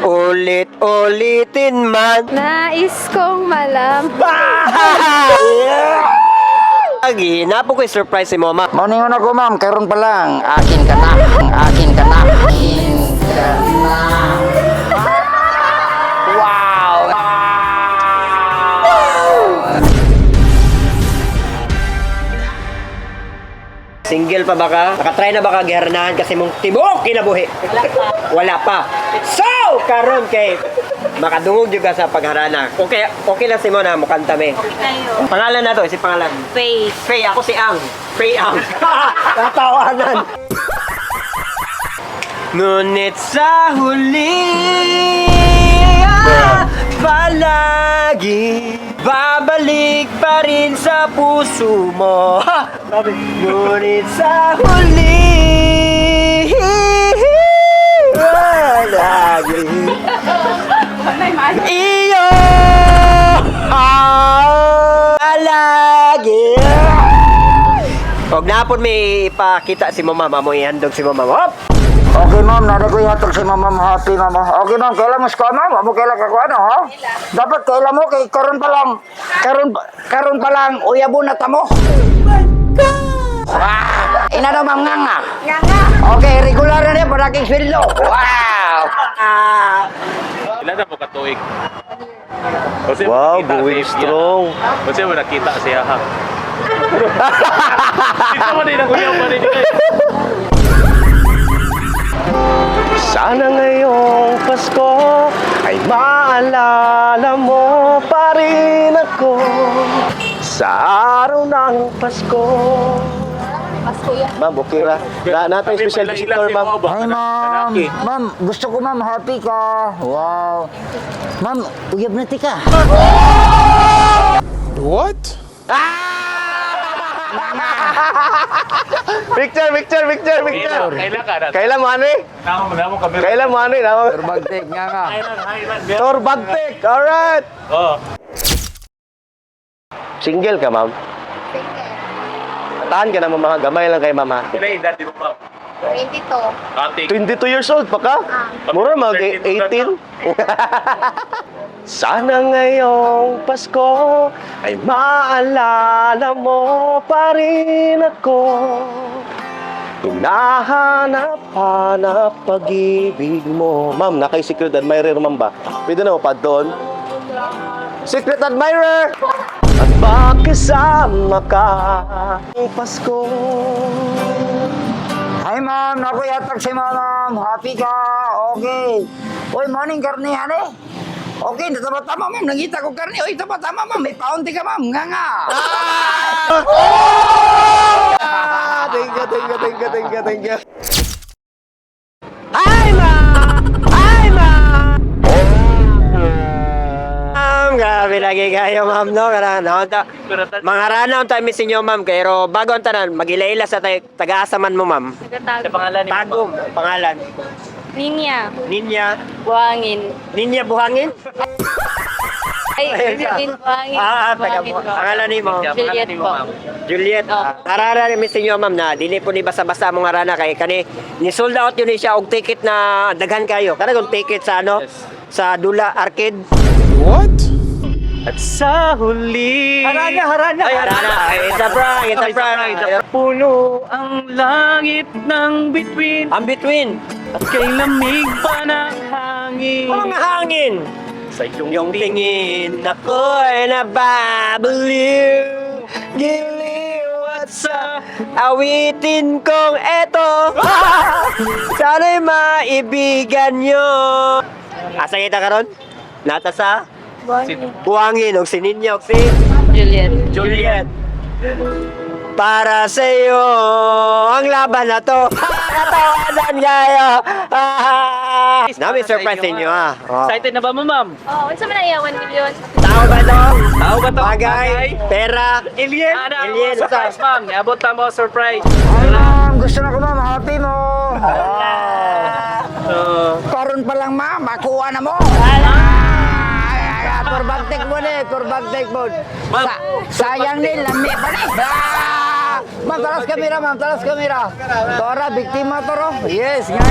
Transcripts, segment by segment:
Ulit-ulitin man. Nais kong malam. Lagi, napo ko'y surprise si mama. Morning na ko ma'am, karon pa lang. Akin ka na. Akin ka na. Akin ka na. Wow! Single pa ba ka? Nakatry na ba ka giharanahan kasi mong tibok kinabuhi? Wala pa. So, karon kay makadungog juga sa pagharana. Okay lang si mo na mukanta me. Kayo. Pangalan na to, si pangalan. Faith. Faye, ako si Ang. Faye Ang. Natawanan. Ngunit sa huli, palagi babalik pa rin sa puso mo. Ngunit sa huli, palagi iyo palagi. Huwag na po may ipakita si mama, mamoy handog si mama. Hop! Okay ma'am, nada ko ihatag si mama happy mama. Okay ma'am, kailan mo ska ma'am? Amo kailan ka ano ha? Dapat kailan mo kay karon pa lang. Karon pa lang uyabo na tamo. Wow! Ina daw ma'am nganga. Nganga. Okay, regular na niya para kay sweldo. Wow! Ilan na po katuig? Wow, going strong. Kasi mo nakita siya ha. Ito mo din ang kuyaw pa rin ito. Sana ngayong Pasko ay maalala mo pa rin ako sa araw ng Pasko. Pasko yan. Ma'am, okay ra. Natay special visitor, ma'am. Hi ma'am. Ma'am, gusto ko ma'am happy ka. Wow. Ma'am, uyab na ti ka. What? Picture. Kailan ka na? Kailan mo ano eh? Namo kami. Kailan mo ano eh? Turbagtik nga nga. Highland. Torbagtik, alright! Oo. Single ka, ma'am? Tahan ka naman mga gamay lang kay mama. Ilan yung dati mo pa? 22. Ating. 22 years old pa ka? Mura mag 18. Sana ngayong Pasko ay maalala mo pa rin ako. Hinahanap-hanap pag-ibig mo. Ma'am, secret admirer ma'am ba? Pwede na mo pa doon? Secret admirer! At makasama ka ng Pasko. Hi ma'am, naku yatag si ma'am. Happy ka. Okay. Uy, morning karnihan eh. Okay, tama ma'am. Nangita ko karni. Uy, tama ma'am. May paunti ka ma'am. Nga nga. Thank you. Hi, ma'am! Ma'am, grabe lagi kayo, ma'am, no? Mga ranaw tayo misin nyo, ma'am. Pero bago ang tanan, mag-ila-ila sa taga-asaman mo, ma'am. Nagatago. Pangalan ni Tagom, pangalan. Ninya. Ninya. Buhangin. Ninya Buhangin? Ay, Buhangin. Pangalan ni mo. Juliet po. Juliet, arara ni misin nyo, ma'am, na dili po ni basa-basa mong arana kay kani ni sold out yun siya og ticket na daghan kayo. Kana kung ticket sa ano? Sa Dula Arcade. What? At sa huli. Harana. Ay, it's a prank. Puno ang langit ng bituin. Ang between. At kay lamig pa ng hangin. Ang hangin. Sa Yung tingin ako'y nababaliw. Giliw at sa awitin kong eto. Sana'y maibigan nyo. Asa kita karon? Nata sa Buhangin. Buhangin og si Ninya og si Juliet. Para sa iyo ang laban na to. Natawanan kayo. Nami surprise ninyo ha. Excited na ba mo, ma'am? Oh, unsa man ang 1 million? Tao ba to? Tao ba to? Bagay, pera, Alien? Alien, Surprise, ma'am. Abot na mo, surprise. Hi ma'am, gusto na ko ma'am. Happy mo. Karon pa lang ma'am. Makuha na mo. Turbagtik mo ni. Turbagtik mo. Sayang ni. Lami pa ni. Ma'am, talas kamera ma'am. Talas kamera. Tora, biktima to ro. Yes, nga.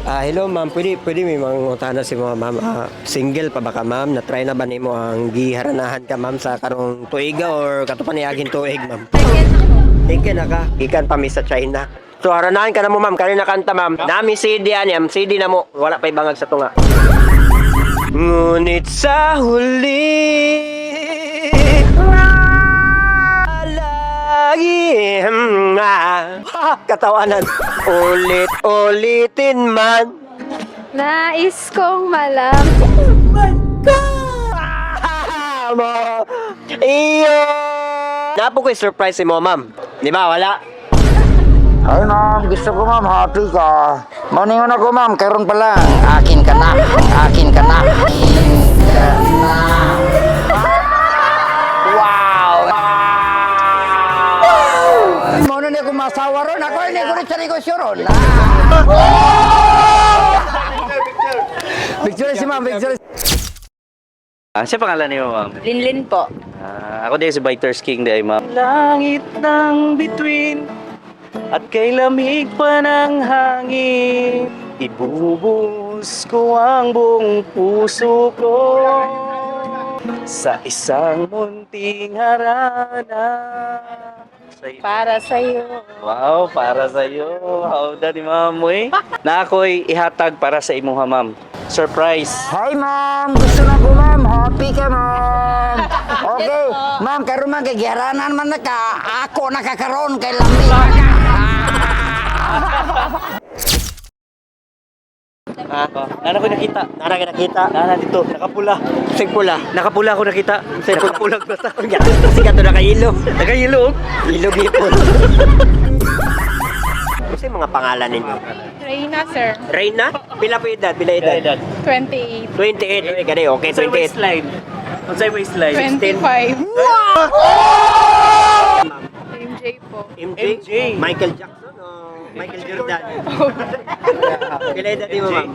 Hello ma'am, pwede may mga utana si mga ma'am. Single pa ba ka ma'am? Na-try na ba nimo ang giharanahan ka ma'am sa karong tuiga or katupaniyagin tuig ma'am? Tingke na ka. Ikan pa mi sa China. So haranahan ka na mo ma'am, kanina kanta ma'am. Nami CD ani, am CD na mo. Wala pa ibangag sa tunga. Ngunit sa huli lagi katawanan ulit-ulitin man. Nais kong malam. Mo iyo. Napo ko'y surprise si mo ma'am. Di ba wala? Ay ma'am, gusto ko ma'am, happy ka. Maningon ako ma'am, karon pa lang. Akin ka na. Akin ka na. Wow! Muna niya kung masawa ron. Ako hindi ko rin sa negosyo ron. Picture si ma'am, picture. Siya pangalan niyo, ma'am? Linlin po. Ako din si Biters King di ay, ma'am. Langit ng bituin at kay lamig pa ng hangin, ibubuhos ko ang buong puso ko sa isang munting harana. Para sa'yo. Wow, para sa iyo. Hawda ni ma'am eh. Na ako'y ihatag para sa imuha, ma'am. Surprise. Hi ma'am, gusto na ko ma'am, happy ka ma'am. Okay, ma'am, karon man kay giharanan man na ka, ako nakakaroon kay lamig. Nana ko nakita. Nara ka nakita. Nana dito, nakapula. Sig pula. Nakapula ko nakita. Nakapulag basta. Kasi ka to nakailog. Nagayilog. Ilog ipon. Kasi mga pangalan ninyo. Reyna, sir. Reyna? Pila po edad? Pila edad? 28. 28. Okay, gani. Okay, Sa 28. waistline. Sa waistline. 25. MJ po. MJ? Michael Jackson o Michael Jordan? Pila edad mo, ma'am?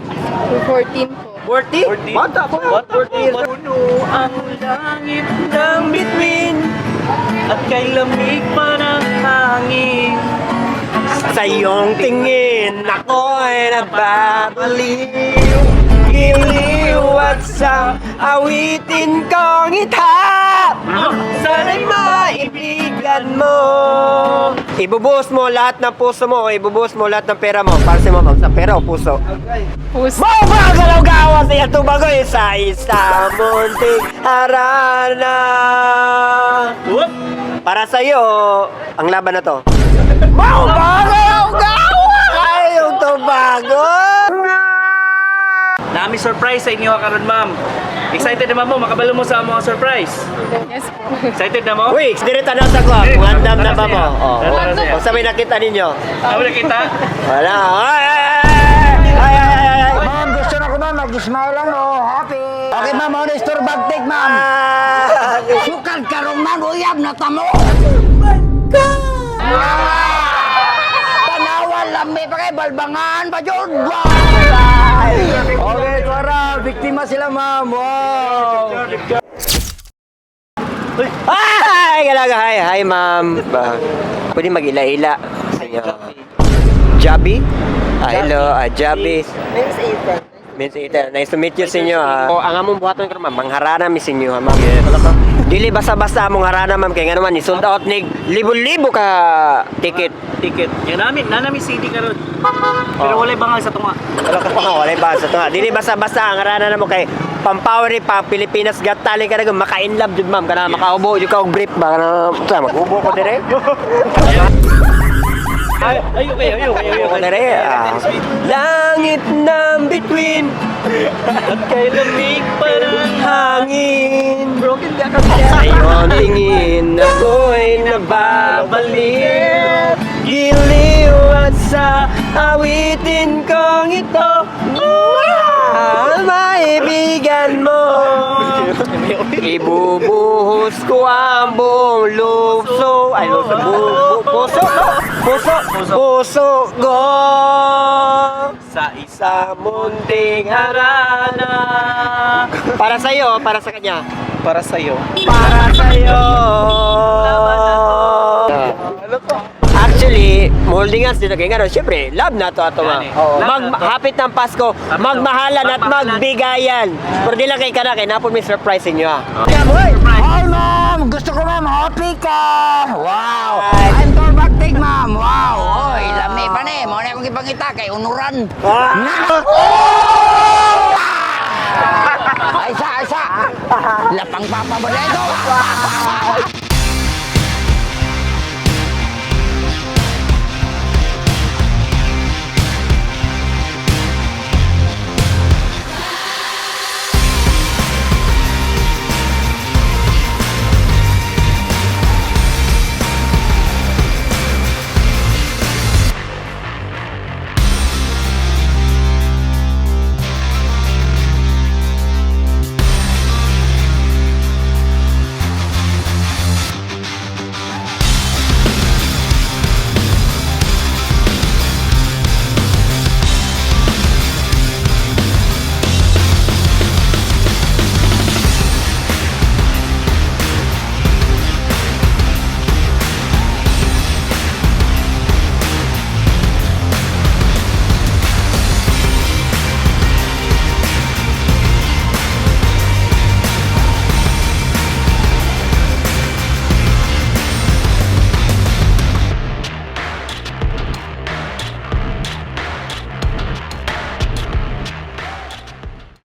14 po. 40? Bata po. 40 years old. Puno ang langit ng bituin at kay lamig pa ng hangin. Sa iyong tingin, ako'y nababaliw. Giliw at sa awitin kong itap. Sana'y maibigan mo. Ibubuhos mo lahat ng puso mo, ibubuhos mo lahat ng pera mo. Para sa mo, ma'am, sa pera o puso? Puso. Mo ba galaw-gawa sa iyong tubagoy sa isa munting harana. Whoop! Para sa iyo, ang laban na to. Mau ba galaw-gawa kayong tubago? Nami surprise sa inyo karon, ma'am. Excited naman mo, makabalo mo sa mga surprise. Yes po. Excited na mo? Wait, direta na sa ko. Mandam na ba mo? Tara siya. O sabay nakita ninyo? Ako nakita? Wala. Ay. Ma'am, gusto na ko ma'am, mag-smile lang oh, happy. Okay ma'am, ano yung store bag take ma'am? Sukad karong man, uyab na tamo. Tanawan lambi pa kay balbangan pa jud. Okay, Clara, biktima sila ma'am. Wow. Ay, galaga. Hi, ma'am. Pwede mag-ila-ila sa inyo. Jabi? Hello, Jabi. Miss Ethan, nice to meet you sa inyo. Ang among buhaton ko, ma'am, mangharana mi sa inyo, ma'am. Dili basta-basta among harana, ma'am, kaya nga naman, isold out ni libo-libo ka ticket. Yan namin CD karon. Pero walay bangal sa tunga. Wala ba sa tunga. Dili basta-basta ang harana na mo kay Pampawer ni pa Pilipinas Got Talent ka na maka-inlove jud, ma'am, kana makaubo jud ka og brief ba kana mag-ubo ko dire. Ayo. Ako na rin, Langit ng bituin At kay lamig pa ng hangin. Sa iyong tingin ako'y nababaliw. Giliw at sa awitin kong ito, maibigan mo. Ibubuhos ko ang buong lukso. Ay, puso ko sa sa munting harana. Para sa'yo, para sa kanya. para sa iyo. Para sa'yo. Actually, moldingan sila kay ngano, syempre, love na to ato ma. Oo. Maghapit ng Pasko, magmahalan at magbigayan. Pero di lang kay kana kay napon may surprise inyo ah. Hi, ma'am! Gusto ko, ma'am. Happy ka! Wow! I'm Torbactic, ma'am. Wow! Oy, lami pa na eh. Muna akong ipangita kay Unuran. Ay, sa! Lapang papa mo na ito!